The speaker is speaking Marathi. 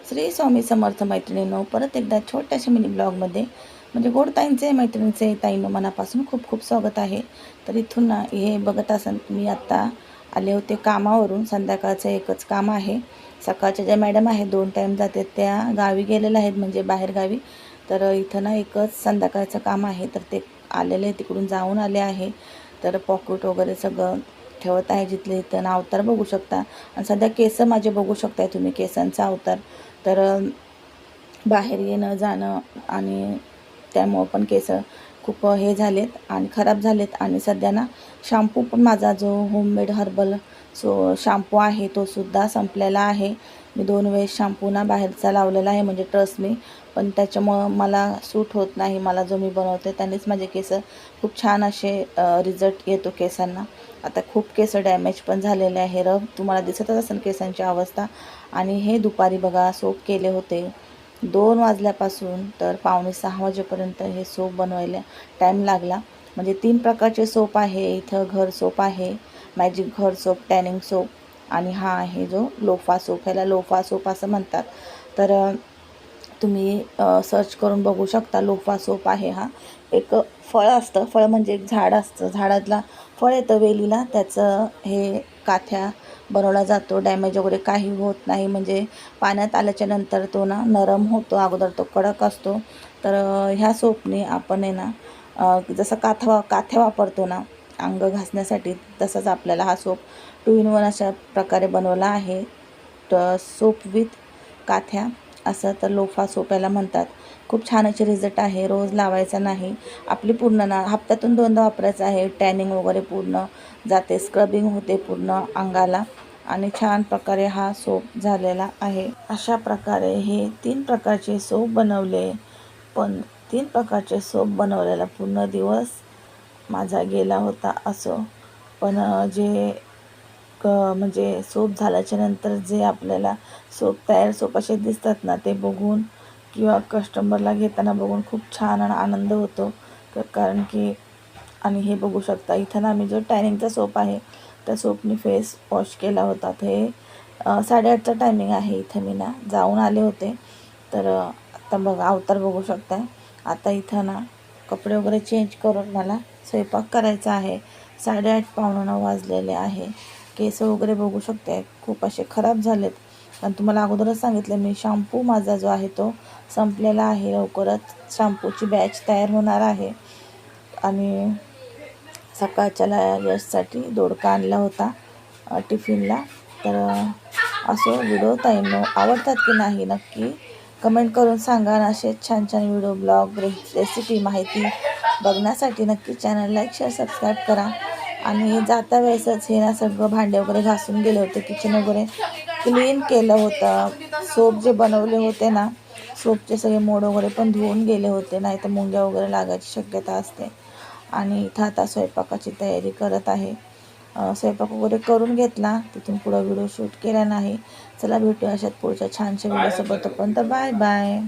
श्री स्वामी समर्थ मैत्रिणींनो, परत एकदा छोट्याशा मिनी ब्लॉगमध्ये म्हणजे गोड ताईंचे मैत्रिणींचे ताईंनो मनापासून खूप खूप स्वागत आहे. तर इथून ना हे बघत असाल मी आत्ता आले होते कामावरून. संध्याकाळचं एकच काम आहे. सकाळच्या ज्या मॅडम आहेत 2 टाईम जातात त्या गावी गेलेल्या आहेत, म्हणजे बाहेर गावी. तर इथं ना एकच संध्याकाळचं काम आहे, तर ते आलेले तिकडून जाऊन आले आहे. तर पॉकेट वगैरे सगळं ठेवत आहे जिथले इथं. अवतार बघू शकता आणि सध्या केस माझे बघू शकताय तुम्ही, केसांचा अवतार. तर बाहेर येणं जाणं आणि त्यामुळं पण केस खूप हे झालेत आणि खराब झालेत. आणि सध्या ना शॅम्पू पण माझा जो होममेड हर्बल शॅम्पू आहे तो सुद्धा संपलेला आहे. मी 2 वेळेस शॅम्पू ना बाहेरचा लावलेला आहे, म्हणजे ट्रस्ट मी. पण त्याच्यामुळं मला सूट होत नाही. मला जो मी बनवते त्यानेच माझे केस खूप छान असे रिझल्ट येतो केसांना. आता खूप केस डॅमेज पण झालेले आहे. तुम्हाला दिसतच असेल केसांची अवस्था. आणि हे दुपारी बघा सोप केले होते 2 वाजल्यापासून तर 5:45 वाजेपर्यंत हे सोप बनवायला टाईम लागला. म्हणजे 3 प्रकारचे सोप आहे इथं. घर सोप आहे, मॅजिक घर सोप, टॅनिंग सोप आणि हा आहे जो लोफा सोप. ह्याला लोफा सोप असं म्हणतात. तर तुम्ही सर्च करून बघू शकता. लोफा सोप आहे हा. एक फळ असतं, फळ म्हणजे एक झाड असतं, झाडातला फळ येतं वेलीला, त्याचं हे काथ्या बनवला जातो. डॅमेज वगैरे काही होत नाही, म्हणजे पाण्यात आल्याच्या नंतर तो ना नरम होतो. अगोदर तो कडक असतो. तर ह्या सोपने आपण आहे ना जसं काथ्या वापरतो ना अंग घासण्यासाठी, तसंच आपल्याला हा सोप 2 in 1 अशा प्रकारे बनवला आहे. सोप विथ काथ्या असं. तर लोफा सोप याला म्हणतात. खूप छान असे रिझल्ट आहे. रोज लावायचा नाही, आपली पूर्ण ना हप्त्यातून 2दा वापरायचं आहे. टॅनिंग वगैरे पूर्ण जाते, स्क्रबिंग होते पूर्ण अंगाला आणि छान प्रकारे हा सोप झालेला आहे. अशा प्रकारे हे 3 प्रकारचे सोप बनवले. पण 3 प्रकारचे सोप बनवलेला पूर्ण दिवस माझा गेला होता असं. पण जे म्हणजे सोप झाल्याच्या नंतर जे आपल्याला तयार सोप असे दिसतात ना, ते बघून किंवा कस्टमरला घेताना बघून खूप छान आणि आनंद होतो. कारण की आणि हे बघू शकता इथं ना मी जो टॅनिंगचा सोप आहे त्या सोपनी फेस वॉश केला होता. ते 8:30चा टायमिंग आहे. इथं मी ना जाऊन आले होते. तर आता बघा अवतार बघू शकताय. आता इथं ना कपडे वगैरे चेंज करून मला स्वयंपाक करायचा आहे. 8:30 पावणे 9 वाजलेले आहे. केस वगैरे बघू शकताय खूप असे खराब झालेत. आणि तुम्हाला अगोदरच सांगितलं मी, शॅम्पू माझा जो आहे तो संपलेला आहे. लवकरच शॅम्पूची बॅच तयार होणार आहे. आणि सकाळच्याला यशसाठी दोडका आणला होता टिफिनला. तर असं व्हिडिओ ताईंनो आवडतात की नाही नक्की कमेंट करून सांगा. आणि असे छान छान व्हिडिओ, ब्लॉग, रेसिपी, माहिती बघण्यासाठी नक्की चॅनल लाईक, शेअर, सबस्क्राईब करा. आणि जाता वेळेसच हे ना सगळं भांडे वगैरे घासून गेले होते, किचन वगैरे क्लीन केलं होतं. सोप जे बनवले होते ना, सोपचे सगळे मोड वगैरे पण धुवून गेले होते, नाही तर मुंग्या वगैरे लागायची शक्यता असते. आणि इथं आता स्वयंपाकाची तयारी करत आहे. स्वयंपाक वगैरे करून घेतला, तिथून पुढं व्हिडिओ शूट केला नाही. चला भेटूया अशात पुढच्या छानशा व्हिडिओसोबत. पण तर बाय बाय.